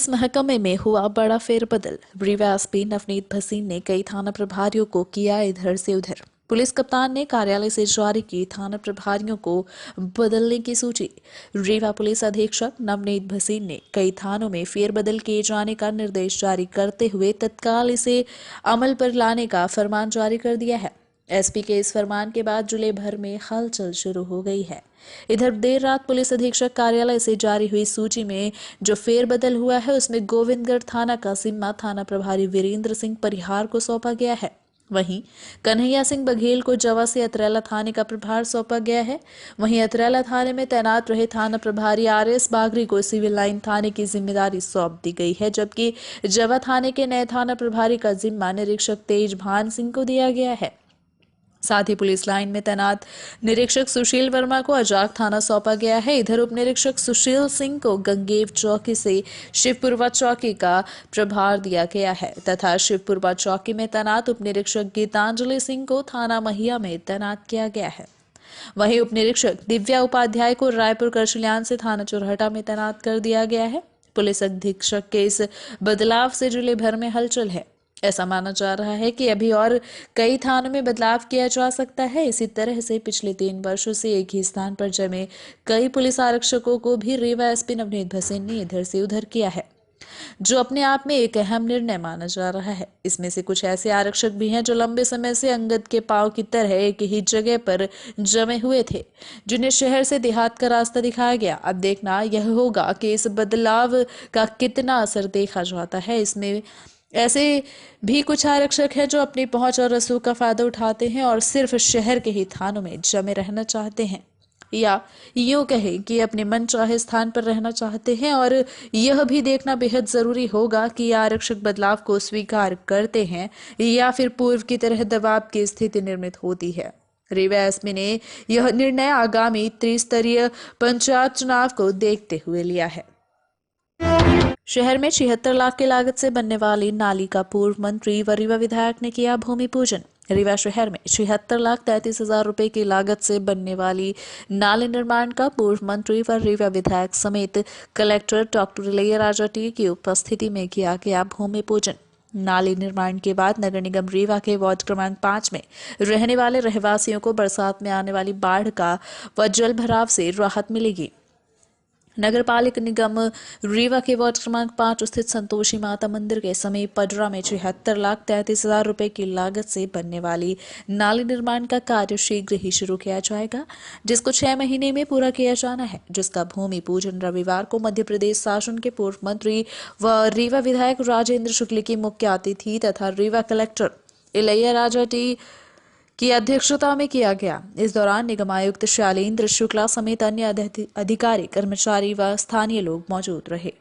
Police महकमे में हुआ बड़ा फेरबदल। रीवा एसपी नवनीत भसीन ने कई थाना प्रभारियों को किया इधर से उधर। पुलिस कप्तान ने कार्यालय से जारी की थाना प्रभारियों को बदलने की सूची। रीवा पुलिस अधीक्षक नवनीत भसीन ने कई थानों में फेरबदल किए जाने का निर्देश जारी करते हुए तत्काल इसे अमल पर लाने का फरमान जारी कर दिया है। एसपी के इस फरमान के बाद जिले भर में हलचल शुरू हो गई है। इधर देर रात पुलिस अधीक्षक कार्यालय से जारी हुई सूची में जो फेरबदल हुआ है उसमें गोविंदगढ़ थाना का जिम्मा थाना प्रभारी वीरेंद्र सिंह परिहार को सौंपा गया है। वहीं कन्हैया सिंह बघेल को जवा से अतरेला थाने का प्रभार सौंपा गया है। वहीं अतरेला थाने में तैनात रहे थाना प्रभारी आरएस बागरी को सिविल लाइन थाने की जिम्मेदारी सौंप दी गई है, जबकि जवा थाने के नए थाना प्रभारी का जिम्मा निरीक्षक तेज भान सिंह को दिया गया है। साथ ही पुलिस लाइन में तैनात निरीक्षक सुशील वर्मा को अजाक थाना सौंपा गया है। इधर उप निरीक्षक सुशील सिंह को गंगेव चौकी से शिवपुरवा चौकी का प्रभार दिया गया है तथा शिवपुरवा चौकी में तैनात उप निरीक्षक गीतांजलि सिंह को थाना महिया में तैनात किया गया है। वहीं उप निरीक्षक दिव्या उपाध्याय को रायपुर करछलियान से थाना चुरहटा में तैनात कर दिया गया है। पुलिस अधीक्षक के इस बदलाव से जिले भर में हलचल है। ऐसा माना जा रहा है कि अभी और कई थानों में बदलाव किया जा सकता है। इसी तरह से पिछले 3 वर्षों से एक ही स्थान पर जमे कई पुलिस आरक्षकों को भी रीवा एसपी नवनीत भसीन ने इधर से उधर किया है, जो अपने आप में एक अहम निर्णय माना जा रहा है। इसमें से कुछ ऐसे आरक्षक भी हैं जो लंबे समय से अंगद के पांव की तरह एक ही जगह पर जमे हुए थे, जिन्हें शहर से देहात का रास्ता दिखाया गया। अब देखना यह होगा कि इस बदलाव का कितना असर देखा जाता है। इसमें ऐसे भी कुछ आरक्षक हैं जो अपनी पहुंच और रसूख का फायदा उठाते हैं और सिर्फ शहर के ही थानों में जमे रहना चाहते हैं, या यूं कहें कि अपने मन चाहे स्थान पर रहना चाहते हैं। और यह भी देखना बेहद जरूरी होगा कि आरक्षक बदलाव को स्वीकार करते हैं या फिर पूर्व की तरह दबाव की स्थिति निर्मित होती है। रीवा एसपी ने यह निर्णय आगामी त्रिस्तरीय पंचायत चुनाव को देखते हुए लिया है। शहर में 76 लाख की लागत से बनने वाली नाली का पूर्व मंत्री व रीवा विधायक ने किया भूमि पूजन। रीवा शहर में 76,33,000 रुपए की लागत से बनने वाली नाली निर्माण का पूर्व मंत्री व रीवा विधायक समेत कलेक्टर डॉक्टर इलैयाराजा टी की उपस्थिति में किया गया भूमि पूजन। नाली निर्माण के बाद नगर निगम रीवा के वार्ड क्रमांक 5 में रहने वाले रहवासियों को बरसात में आने वाली बाढ़ का व जल भराव से राहत मिलेगी। नगर पालिक निगम रीवा के वार्ड क्रमांक 5 स्थित संतोषी माता मंदिर के समीप पडरा में 76,33,000 रुपए की लागत से बनने वाली नाली निर्माण का कार्य शीघ्र ही शुरू किया जाएगा, जिसको 6 महीने में पूरा किया जाना है, जिसका भूमि पूजन रविवार को मध्य प्रदेश शासन के पूर्व मंत्री व रीवा विधायक राजेंद्र शुक्ल की मुख्य अतिथि तथा रीवा कलेक्टर इलैयाराजा टी की अध्यक्षता में किया गया। इस दौरान निगम आयुक्त शैलेंद्र शुक्ला समेत अन्य अधिकारी, कर्मचारी व स्थानीय लोग मौजूद रहे।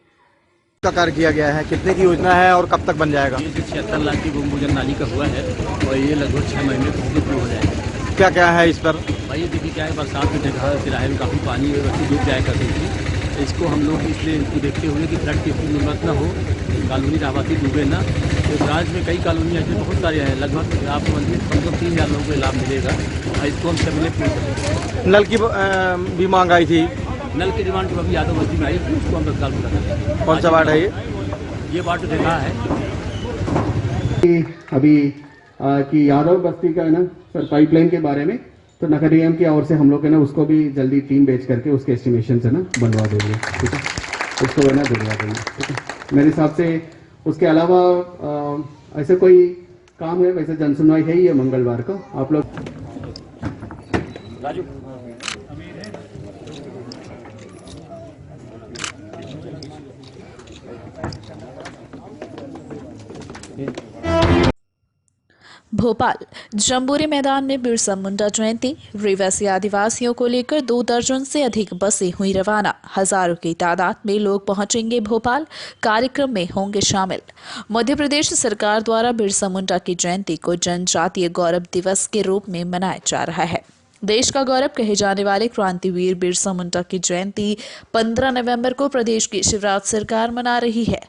का कार्य किया गया है, कितने की योजना है और कब तक बन जाएगा? ये 76 लाख की भूमि पूजन नाली का हुआ है और ये लगभग 6 महीने पूर्ण हो जाएगा। क्या क्या है इस पर? भाई ये देखिए क्या है, बरसात में जगह तिराहे में काफ़ी पानी डूब जाया करती थी। इसको हम लोग इसलिए देखते हुए कि फ्लड की जरूरत न हो, कॉलोनी आबादी डूबे ना। तो राज्य में कई कॉलोनी ऐसे बहुत सारे हैं, लगभग आपको 3,000 लोगों को लाभ मिलेगा और इसको हम सब मिले। नल की भी मांग आई थी। नल की डिमांड तो अभी यादव बस्ती में आई थी, उसको हम तत्काल पूरा करेंगे। कौन सा वार्ड है ये वार्ड तो देखा है अभी कि यादव बस्ती का है ना सर, पाइपलाइन के बारे में तो नगर निगम की ओर से हम लोग है ना उसको भी जल्दी टीम भेज करके उसके एस्टिमेशन से ना बनवा देंगे, ठीक है, उसको है ना दिलवा देंगे, ठीक है। मेरे हिसाब से उसके अलावा ऐसे कोई काम है, वैसे जनसुनवाई है ही है मंगलवार को। आप लोग राजू भोपाल जम्बूरी मैदान में बिरसा मुंडा जयंती। रीवा से आदिवासियों को लेकर 2 दर्जन से अधिक बसें हुई रवाना। हजारों की तादाद में लोग पहुंचेंगे भोपाल, कार्यक्रम में होंगे शामिल। मध्य प्रदेश सरकार द्वारा बिरसा मुंडा की जयंती को जनजातीय गौरव दिवस के रूप में मनाया जा रहा है। देश का गौरव कहे जाने वाले क्रांतिवीर बिरसा मुंडा की जयंती 15 नवंबर को प्रदेश की शिवराज सरकार मना रही है।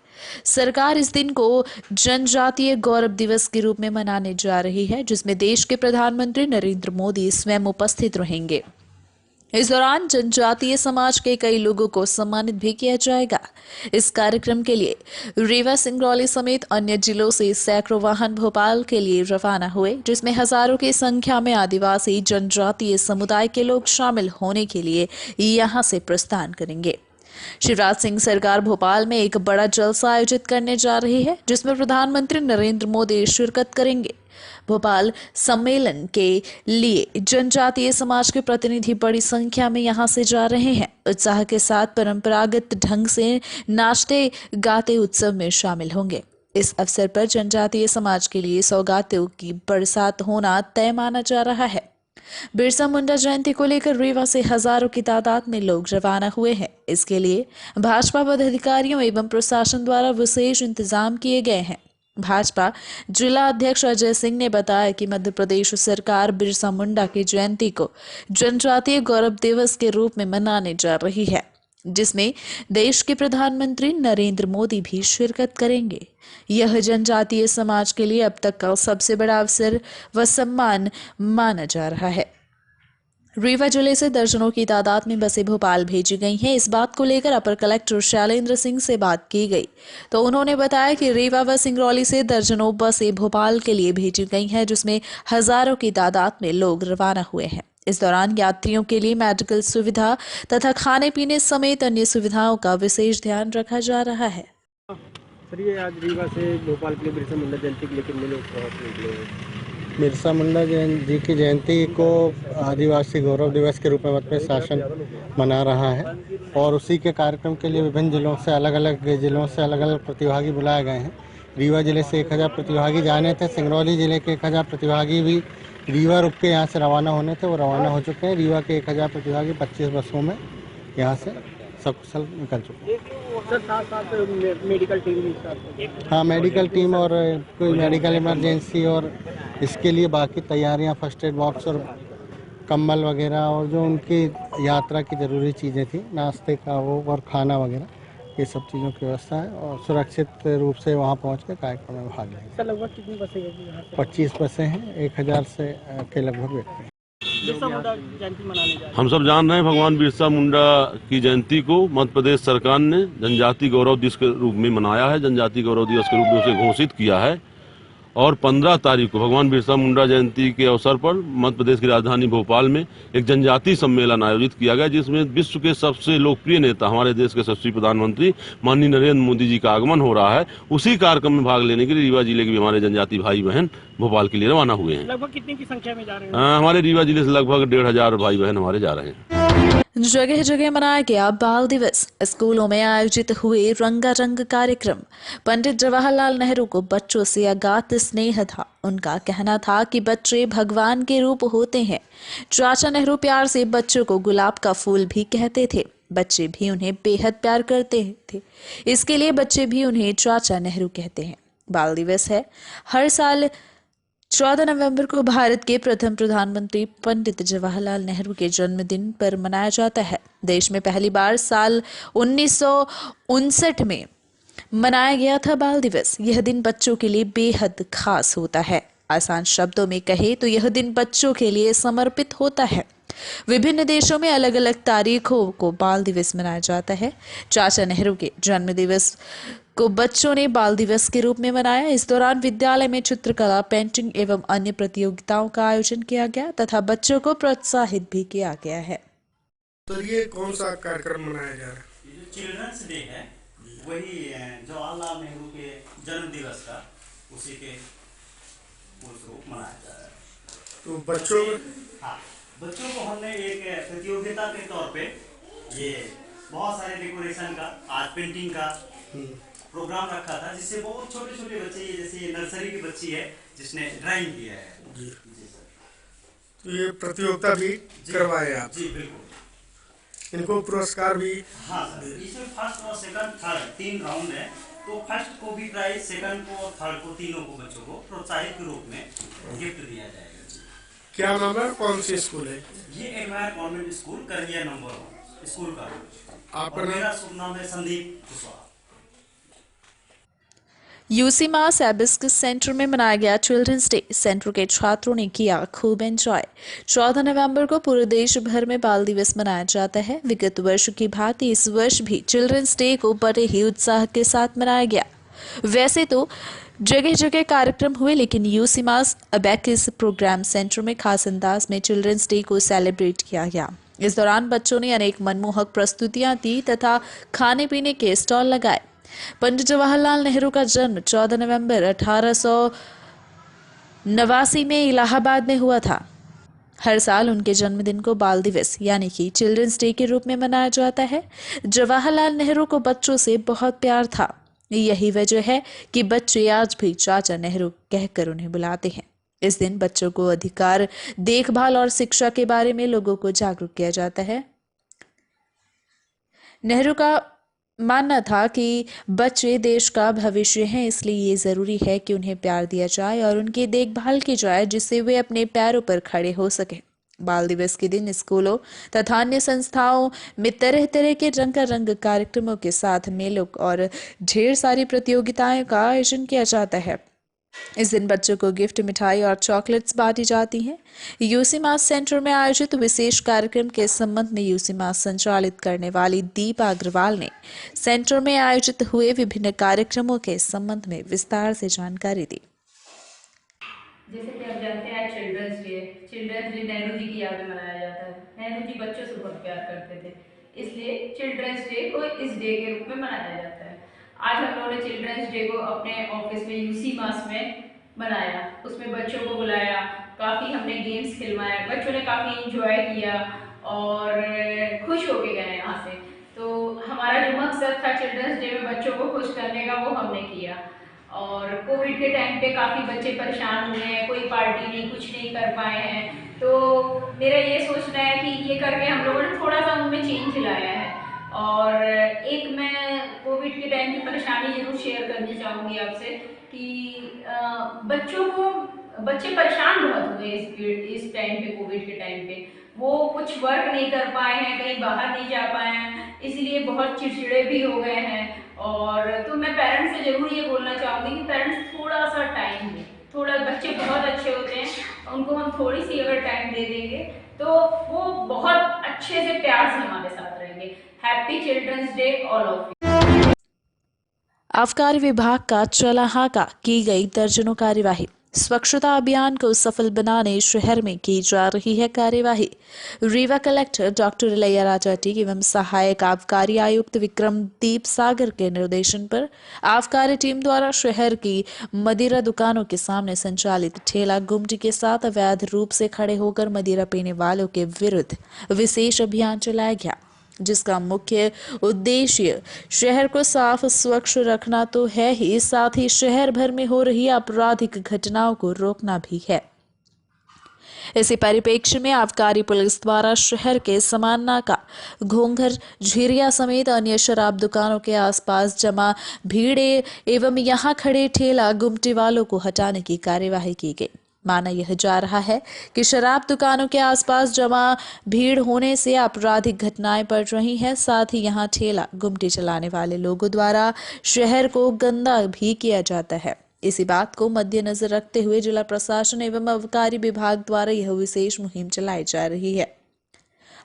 सरकार इस दिन को जनजातीय गौरव दिवस के रूप में मनाने जा रही है, जिसमें देश के प्रधानमंत्री नरेंद्र मोदी स्वयं उपस्थित रहेंगे। इस दौरान जनजातीय समाज के कई लोगों को सम्मानित भी किया जाएगा। इस कार्यक्रम के लिए रीवा, सिंगरौली समेत अन्य जिलों से सैकड़ों वाहन भोपाल के लिए रवाना हुए, जिसमें हजारों की संख्या में आदिवासी जनजातीय समुदाय के लोग शामिल होने के लिए यहां से प्रस्थान करेंगे। शिवराज सिंह सरकार भोपाल में एक बड़ा जलसा आयोजित करने जा रही है, जिसमें प्रधानमंत्री नरेंद्र मोदी शिरकत करेंगे। भोपाल सम्मेलन के लिए जनजातीय समाज के प्रतिनिधि बड़ी संख्या में यहां से जा रहे हैं। उत्साह के साथ परंपरागत ढंग से नाचते गाते उत्सव में शामिल होंगे। इस अवसर पर जनजातीय समाज के लिए सौगातों की बरसात होना तय माना जा रहा है। बिरसा मुंडा जयंती को लेकर रीवा से हजारों की तादाद में लोग रवाना हुए हैं। इसके लिए भाजपा पदाधिकारियों एवं प्रशासन द्वारा विशेष इंतजाम किए गए हैं। भाजपा जिला अध्यक्ष अजय सिंह ने बताया कि मध्य प्रदेश सरकार बिरसा मुंडा की जयंती को जनजातीय गौरव दिवस के रूप में मनाने जा रही है, जिसमें देश के प्रधानमंत्री नरेंद्र मोदी भी शिरकत करेंगे। यह जनजातीय समाज के लिए अब तक का सबसे बड़ा अवसर व सम्मान माना जा रहा है। रीवा जिले से दर्जनों की तादाद में बसें भोपाल भेजी गई हैं। इस बात को लेकर अपर कलेक्टर शैलेंद्र सिंह से बात की गई तो उन्होंने बताया कि रीवा व सिंगरौली से दर्जनों बसें भोपाल के लिए भेजी गई हैं, जिसमें हजारों की तादाद में लोग रवाना हुए हैं। इस दौरान यात्रियों के लिए मेडिकल सुविधा तथा खाने पीने समेत अन्य सुविधाओं का विशेष ध्यान रखा जा रहा है। सर, ये आज रीवा से भोपाल के लिए बिरसा मुंडा जयंती के लिए कितने लोग निकले हैं? बिरसा मुंडा जी की जयंती को आदिवासी गौरव दिवस के रूप में मध्य प्रदेश शासन मना रहा है और उसी के कार्यक्रम के लिए विभिन्न जिलों से अलग अलग प्रतिभागी बुलाए गए हैं। रीवा जिले से 1000 प्रतिभागी जाने थे। सिंगरौली जिले के 1000 प्रतिभागी भी रीवा रुक के यहाँ से रवाना होने थे, वो रवाना हो चुके हैं। रीवा के 1000 प्रतिभागी 25 बसों में यहाँ से सकुशल निकल चुके हैं। सर, साथ मेडिकल टीम भी हाँ, मेडिकल टीम और कोई मेडिकल इमरजेंसी और इसके लिए बाकी तैयारियां, फर्स्ट एड बॉक्स और कंबल वगैरह और जो उनकी यात्रा की ज़रूरी चीज़ें थी, नाश्ते का वो और खाना वगैरह, ये सब चीज़ों की व्यवस्था है और सुरक्षित रूप से वहाँ पहुँच के कार्यक्रम में भाग लेंगे। सर, लगभग कितनी बसें हैं? 25 बसें हैं, 1000 से के लगभग व्यक्ति हैं। बिरसा मुंडा जयंती मनाने जा रहे हैं। हम सब जान रहे हैं भगवान बिरसा मुंडा की जयंती को मध्य प्रदेश सरकार ने जनजातीय गौरव दिवस के रूप में मनाया है, जनजातीय गौरव दिवस के रूप में उसे घोषित किया है। और 15 तारीख को भगवान बिरसा मुंडा जयंती के अवसर पर मध्य प्रदेश की राजधानी भोपाल में एक जनजातीय सम्मेलन आयोजित किया गया, जिसमें विश्व के सबसे लोकप्रिय नेता, हमारे देश के यशस्वी प्रधानमंत्री माननीय नरेंद्र मोदी जी का आगमन हो रहा है। उसी कार्यक्रम में भाग लेने के लिए रीवा जिले के भी हमारे जनजातीय भाई बहन भोपाल के लिए रवाना हुए हैं। लगभग कितनी की संख्या में जा रहे हैं? हमारे रीवा जिले से लगभग 1500 भाई बहन हमारे जा रहे हैं। जगह जगह मनाया गया बाल दिवस। स्कूलों में आयोजित हुए रंगारंग कार्यक्रम। पंडित जवाहरलाल नेहरू को बच्चों से अगाध स्नेह था। उनका कहना था कि बच्चे भगवान के रूप होते हैं। चाचा नेहरू प्यार से बच्चों को गुलाब का फूल भी कहते थे। बच्चे भी उन्हें बेहद प्यार करते थे। इसके लिए बच्चे भी उन्हें चाचा नेहरू कहते हैं। बाल दिवस है हर साल 14 नवंबर को भारत के प्रथम प्रधानमंत्री पंडित जवाहरलाल नेहरू के जन्मदिन पर मनाया जाता है। देश में पहली बार साल 1959 में मनाया गया था बाल दिवस। यह दिन बच्चों के लिए बेहद खास होता है। आसान शब्दों में कहे तो यह दिन बच्चों के लिए समर्पित होता है। विभिन्न देशों में अलग अलग तारीखों को बाल दिवस मनाया जाता है। चाचा नेहरू के जन्म दिवस को बच्चों ने बाल दिवस के रूप में मनाया। इस दौरान विद्यालय में चित्रकला, पेंटिंग एवं अन्य प्रतियोगिताओं का आयोजन किया गया तथा बच्चों को प्रोत्साहित भी किया गया है। तो ये कौन सा कार्यक्रम मनाया जा रहा है? चिल्ड्रंस डे है, वही जवाहरलाल नेहरू के जन्म दिवस का उसी के रूप मनाया जा रहा है। तो बच्चों बच्चों को हमने एक प्रतियोगिता के तौर पे ये बहुत सारे डेकोरेशन का, आर्ट पेंटिंग का प्रोग्राम रखा था, जिससे बहुत छोटे छोटे बच्चे, ये जैसे ये नर्सरी की बच्ची है जिसने ड्राइंग किया है जी सर। तो ये प्रतियोगिता भी करवाए आप? जी बिल्कुल। इनको पुरस्कार भी? हाँ सर, इसमें फर्स्ट और सेकंड थर्ड 3 राउंड है। तो फर्स्ट को भी प्राइज, सेकंड को और थर्ड को, तीनों को बच्चों को प्रोत्साहित के रूप में गिफ्ट दिया जाएगा। क्या नाम है, कौन सी स्कूल है? ये एडवायर गवर्नमेंट स्कूल करनिया नंबर 1 स्कूल का। आपका मेरा शुभ नाम है संदीप कुशवाहा। यूसीमा सैबिस्क सेंटर में मनाया गया चिल्ड्रंस डे। सेंटर के छात्रों ने किया खूब एंजॉय। 14 नवंबर को पूरे देश भर में बाल दिवस मनाया जाता है। विगत वर्ष की भांति इस वर्ष भी चिल्ड्रंस डे को बड़े ही उत्साह के साथ मनाया गया। वैसे तो जगह जगह कार्यक्रम हुए, लेकिन यूसीमास अबेकस प्रोग्राम सेंटर में खास अंदाज में चिल्ड्रंस डे को सेलिब्रेट किया गया। इस दौरान बच्चों ने अनेक मनमोहक प्रस्तुतियां दी तथा खाने पीने के स्टॉल लगाए। पंडित जवाहरलाल नेहरू का जन्म 14 नवंबर 1889 में इलाहाबाद में हुआ था। हर साल उनके जन्मदिन को बाल दिवस यानी कि चिल्ड्रंस डे के रूप में मनाया जाता है। जवाहरलाल नेहरू को बच्चों से बहुत प्यार था। यही वजह है कि बच्चे आज भी चाचा नेहरू कहकर उन्हें बुलाते हैं। इस दिन बच्चों को अधिकार, देखभाल और शिक्षा के बारे में लोगों को जागरूक किया जाता है। नेहरू का मानना था कि बच्चे देश का भविष्य हैं, इसलिए ये जरूरी है कि उन्हें प्यार दिया जाए और उनकी देखभाल की जाए, जिससे वे अपने पैरों पर खड़े हो सके। बाल दिवस के दिन स्कूलों तथा अन्य संस्थाओं में तरह तरह के रंगारंग कार्यक्रमों के साथ मेलों और ढेर सारी प्रतियोगिताओं का आयोजन किया जाता है। इस दिन बच्चों को गिफ्ट, मिठाई और चॉकलेट्स बांटी जाती हैं। यूसीमास सेंटर में आयोजित विशेष कार्यक्रम के संबंध में यूसीमास संचालित करने वाली दीपा अग्रवाल ने सेंटर में आयोजित हुए विभिन्न कार्यक्रमों के संबंध में विस्तार से जानकारी दी। जैसे कि आप जानते हैं, चिल्ड्रंस डे नेहरू जी की याद में मनाया जाता है। नेहरू जी बच्चों से बहुत प्यार करते थे, इसलिए चिल्ड्रंस डे को इस डे के रूप में मनाया जाता है। आज हम लोगों ने चिल्ड्रंस डे को अपने ऑफिस में यूसीमास में मनाया। उसमें बच्चों को बुलाया, काफ़ी हमने गेम्स खिलवाए, बच्चों ने काफ़ी इंजॉय किया और खुश होके गए यहाँ से। तो हमारा जो मकसद था चिल्ड्रंस डे में बच्चों को खुश करने का, वो हमने किया। और कोविड के टाइम पे काफ़ी बच्चे परेशान हुए हैं, कोई पार्टी नहीं, कुछ नहीं कर पाए हैं। तो मेरा ये सोचना है कि ये करके हम लोगों ने थोड़ा सा उनमें चेंज लाया है। और एक मैं कोविड के टाइम की परेशानी जरूर शेयर करनी चाहूँगी आपसे कि बच्चे परेशान बहुत हुए इस टाइम पे, कोविड के टाइम पे। वो कुछ वर्क नहीं कर पाए हैं, कहीं बाहर नहीं जा पाए हैं, इसलिए बहुत चिड़चिड़े भी हो गए हैं। और तो मैं पेरेंट्स से जरूर ये बोलना चाहूँगी कि पेरेंट्स थोड़ा सा टाइम दें। थोड़ा, बच्चे बहुत अच्छे होते हैं, उनको हम थोड़ी सी अगर टाइम दे देंगे तो वो बहुत अच्छे से प्यार से हमारे साथ रहेंगे। Happy children's day all of you. आबकारी विभाग का चला हाका, की गई दर्जनों कार्यवाही। स्वच्छता अभियान को सफल बनाने शहर में की जा रही है कार्यवाही। रीवा कलेक्टर डॉक्टर इलैया राजाटी एवं सहायक आबकारी आयुक्त विक्रमदीप सागर के निर्देशन पर आबकारी टीम द्वारा शहर की मदिरा दुकानों के सामने संचालित ठेला गुमटी के साथ अवैध रूप से खड़े होकर मदिरा पीने वालों के विरुद्ध विशेष अभियान चलाया गया, जिसका मुख्य उद्देश्य शहर को साफ स्वच्छ रखना तो है ही, साथ ही शहर भर में हो रही आपराधिक घटनाओं को रोकना भी है। इसी परिप्रेक्ष्य में आबकारी पुलिस द्वारा शहर के समान नाका, घोंघर, झिरिया समेत अन्य शराब दुकानों के आसपास जमा भीड़ एवं यहां खड़े ठेला गुमटी वालों को हटाने की कार्यवाही की गई। माना यह जा रहा है कि शराब दुकानों के आसपास जमा भीड़ होने से आपराधिक घटनाएं बढ़ रही हैं, साथ ही यहां ठेला गुमटी चलाने वाले लोगों द्वारा शहर को गंदा भी किया जाता है। इसी बात को मद्देनजर रखते हुए जिला प्रशासन एवं आबकारी विभाग द्वारा यह विशेष मुहिम चलाई जा रही है।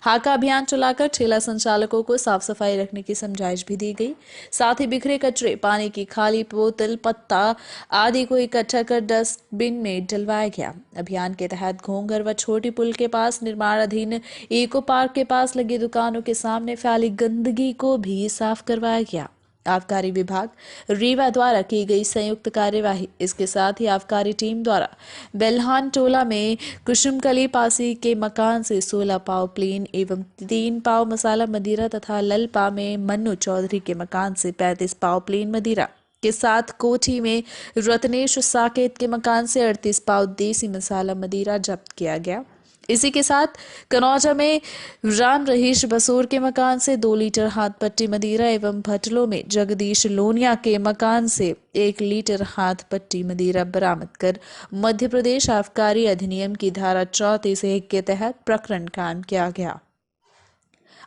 हाका अभियान चलाकर ठेला संचालकों को साफ सफाई रखने की समझाइश भी दी गई। साथ ही बिखरे कचरे, पानी की खाली बोतल, पत्ता आदि को इकट्ठा कर डस्टबिन में डलवाया गया। अभियान के तहत घोंघर व छोटी पुल के पास निर्माणाधीन इको पार्क के पास लगी दुकानों के सामने फैली गंदगी को भी साफ करवाया गया। आबकारी विभाग रीवा द्वारा की गई संयुक्त कार्यवाही, इसके साथ ही आबकारी टीम द्वारा बेल्हान टोला में कुसुमकली पासी के मकान से 16 पाव प्लेन एवं 3 पाव मसाला मदिरा तथा ललपा में मन्नू चौधरी के मकान से 35 पाव प्लेन मदिरा के साथ कोठी में रत्नेश साकेत के मकान से 38 पाव देसी मसाला मदिरा जब्त किया गया। इसी के साथ कनौजा में राम रहीश बसोर के मकान से 2 लीटर हाथ पट्टी मदिरा एवं भटलो में जगदीश लोनिया के मकान से 1 लीटर हाथ पट्टी मदिरा बरामद कर मध्य प्रदेश आबकारी अधिनियम की धारा 34(1) के तहत प्रकरण कायम किया गया।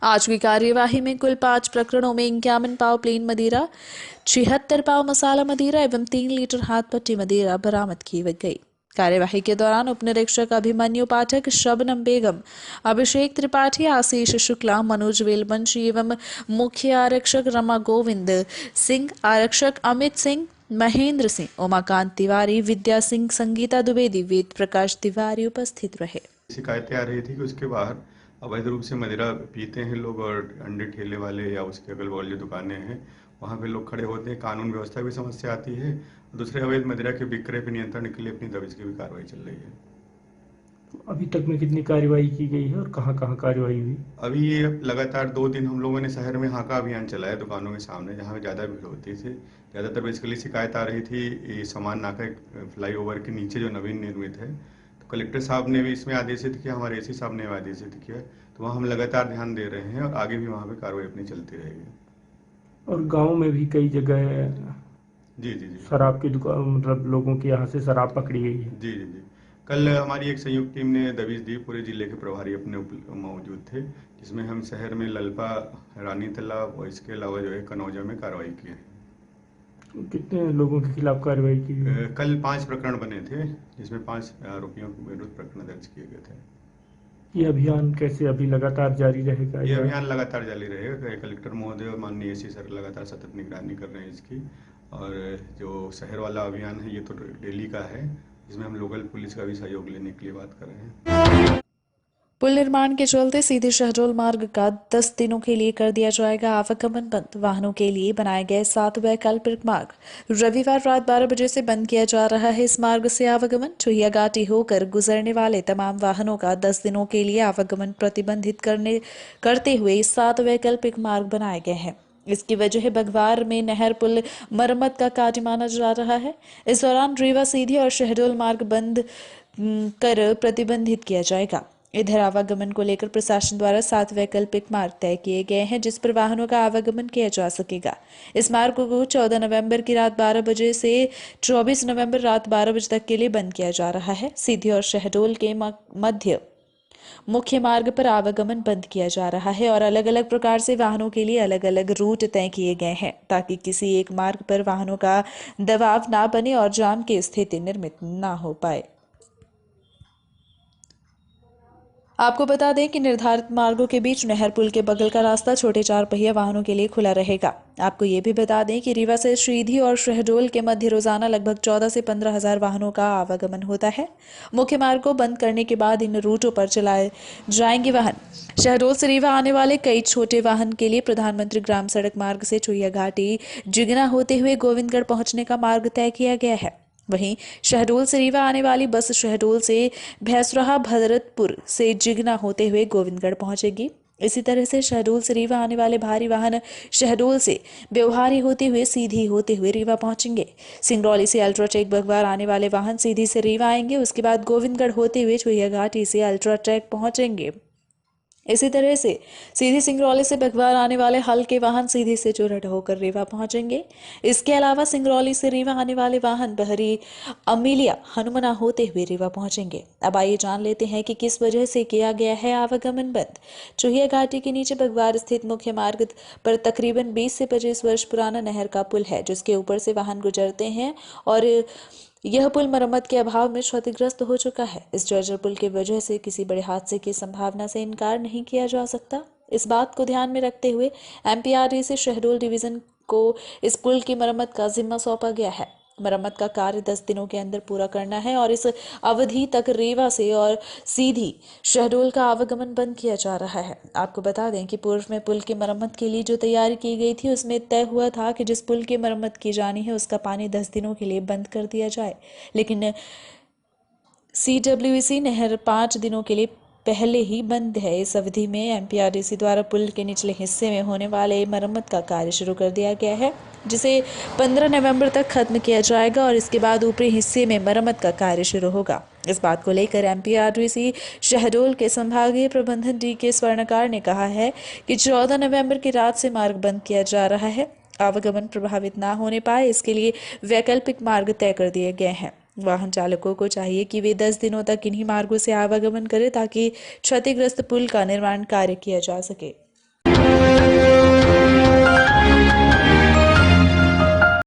आज की कार्यवाही में कुल 5 प्रकरणों में 51 पाव प्लेन मदिरा, 76 पाव मसाला मदिरा एवं 3 लीटर हाथ पट्टी मदिरा बरामद की गई। कार्यवाही के दौरान उप निरीक्षक अभिमन्यु पाठक, शबनम बेगम, अभिषेक त्रिपाठी, आशीष शुक्ला, मनोज वेलवंशी एवं मुख्य आरक्षक रमा गोविंद सिंह, आरक्षक अमित सिंह, महेंद्र सिंह, उमाकांत तिवारी, विद्या सिंह, संगीता द्विवेदी, वेद प्रकाश तिवारी उपस्थित रहे। शिकायतें आ रही थी कि उसके बाहर अवैध रूप से मदिरा पीते हैं लोग और अंडे ठेले वाले या उसके अगल बगल जो दुकानें हैं वहाँ पे लोग खड़े होते हैं, कानून व्यवस्था भी समस्या आती है। दूसरे अवैध मदिरा के विक्रय पर नियंत्रण के लिए अपनी दबिश की भी कार्रवाई चल रही है। अभी तक में कितनी कार्रवाई की गई है और कहाँ कहाँ कार्रवाई हुई? अभी ये लगातार 2 दिन हम लोगों ने शहर में हाका अभियान चलाया दुकानों के सामने जहाँ ज़्यादा भीड़ होती थी। ज़्यादातर बेसिकली शिकायत आ रही थी ये समान नाका फ्लाईओवर के नीचे जो नवीन निर्मित है, तो कलेक्टर साहब ने भी इसमें आदेशित किया, हमारे एसी साहब ने आदेशित किया, तो वहाँ हम लगातार ध्यान दे रहे हैं और आगे भी वहाँ पे कार्रवाई अपनी चलती रहेगी। और गांव में भी कई जगह जी शराब की दुकान, मतलब लोगों के यहाँ से शराब पकड़ी गई है। जी। कल हमारी एक संयुक्त टीम ने दबिश दी, पूरे जिले के प्रभारी अपने मौजूद थे, जिसमें हम शहर में ललपा, रानी तालाब और इसके अलावा जो है कनौजा में कार्रवाई की है। कितने लोगों के खिलाफ कार्रवाई की गई? कल 5 प्रकरण बने थे, जिसमें 5 आरोपियों के विरुद्ध प्रकरण दर्ज किए गए थे। ये अभियान कैसे अभी लगातार जारी रहेगा? ये अभियान लगातार जारी रहेगा। कलेक्टर महोदय और माननीय एसी सर लगातार सतत निगरानी कर रहे हैं इसकी, और जो शहर वाला अभियान है ये तो डेली का है, जिसमें हम लोकल पुलिस का भी सहयोग लेने के लिए बात कर रहे हैं। पुल निर्माण के चलते सीधे शहडोल मार्ग का 10 दिनों के लिए कर दिया जाएगा आवागमन बंद। वाहनों के लिए बनाए गए 7 वैकल्पिक मार्ग रविवार रात 12 बजे से बंद किया जा रहा है। इस मार्ग से आवागमन चुहिया घाटी होकर गुजरने वाले तमाम वाहनों का 10 दिनों के लिए आवागमन प्रतिबंधित करते हुए 7 वैकल्पिक मार्ग बनाए गए हैं। इसकी वजह बघवार में नहर पुल मरम्मत का कार्य माना जा रहा है। इस दौरान रीवा सीधी और शहडोल मार्ग बंद कर प्रतिबंधित किया जाएगा। इधर आवागमन को लेकर प्रशासन द्वारा 7 वैकल्पिक मार्ग तय किए गए हैं, जिस पर वाहनों का आवागमन किया जा सकेगा। इस मार्ग को 14 नवंबर की रात 12 बजे से 24 नवंबर रात 12 बजे तक के लिए बंद किया जा रहा है। सीधी और शहडोल के मध्य मुख्य मार्ग पर आवागमन बंद किया जा रहा है और अलग अलग प्रकार से वाहनों के लिए अलग अलग रूट तय किए गए हैं, ताकि किसी एक मार्ग पर वाहनों का दबाव ना बने और जाम की स्थिति निर्मित ना हो पाए। आपको बता दें कि निर्धारित मार्गों के बीच नहर पुल के बगल का रास्ता छोटे 4 पहिया वाहनों के लिए खुला रहेगा। आपको ये भी बता दें कि रीवा से सीधी और शहडोल के मध्य रोजाना लगभग 14 से 15 हजार वाहनों का आवागमन होता है। मुख्य मार्ग को बंद करने के बाद इन रूटों पर चलाए जाएंगे वाहन। शहडोल से रीवा आने वाले कई छोटे वाहन के लिए प्रधानमंत्री ग्राम सड़क मार्ग से चुहिया घाटी जिगना होते हुए गोविंदगढ़ पहुंचने का मार्ग तय किया गया है। वहीं शहडोल से रीवा आने वाली बस शहडोल से भैंसराहा भरतपुर से जिगना होते हुए गोविंदगढ़ पहुंचेगी। इसी तरह से शहडोल से रीवा आने वाले भारी वाहन शहडोल से व्यवहारी होते हुए सीधी होते हुए रीवा पहुंचेंगे। सिंगरौली से अल्ट्राटेक बघवार आने वाले वाहन सीधी से रीवा आएंगे। उसके बाद गोविंदगढ़ होते हुए चुहिया घाटी से अल्ट्राटेक पहुंचेंगे। इसी तरह से सीधी सिंगरौली से बघवार आने वाले हल्के वाहन सीधी से चुरहट होकर रीवा पहुंचेंगे। इसके अलावा सिंगरौली से रीवा आने वाले वाहन बहरी अमीलिया हनुमना होते हुए रीवा पहुंचेंगे। अब आइए जान लेते हैं कि किस वजह से किया गया है आवागमन बंद। चुहिया घाटी के नीचे बघवार स्थित मुख्य मार्ग पर तकरीबन 20 से 25 वर्ष पुराना नहर का पुल है, जिसके ऊपर से वाहन गुजरते हैं और यह पुल मरम्मत के अभाव में क्षतिग्रस्त हो चुका है। इस जर्जर पुल की वजह से किसी बड़े हादसे की संभावना से इनकार नहीं किया जा सकता। इस बात को ध्यान में रखते हुए एमपीआरडीसी शहडोल डिवीजन को इस पुल की मरम्मत का जिम्मा सौंपा गया है। मरम्मत का कार्य 10 दिनों के अंदर पूरा करना है और इस अवधि तक रीवा से और सीधी शहडोल का आवागमन बंद किया जा रहा है। आपको बता दें कि पूर्व में पुल की मरम्मत के लिए जो तैयारी की गई थी, उसमें तय हुआ था कि जिस पुल की मरम्मत की जानी है उसका पानी 10 दिनों के लिए बंद कर दिया जाए, लेकिन CWEC नहर 5 दिनों के लिए पहले ही बंद है। इस अवधि में एमपीआरडीसी द्वारा पुल के निचले हिस्से में होने वाले मरम्मत का कार्य शुरू कर दिया गया है, जिसे 15 नवंबर तक खत्म किया जाएगा और इसके बाद ऊपरी हिस्से में मरम्मत का कार्य शुरू होगा। इस बात को लेकर एमपीआरडीसी शहडोल के संभागीय प्रबंधक DK स्वर्णकार ने कहा है कि 14 नवंबर की रात से मार्ग बंद किया जा रहा है। आवागमन प्रभावित ना होने पाए, इसके लिए वैकल्पिक मार्ग तय कर दिए गए हैं। वाहन चालकों को चाहिए कि वे 10 दिनों तक इन्हीं मार्गों से आवागमन करें, ताकि क्षतिग्रस्त पुल का निर्माण कार्य किया जा सके।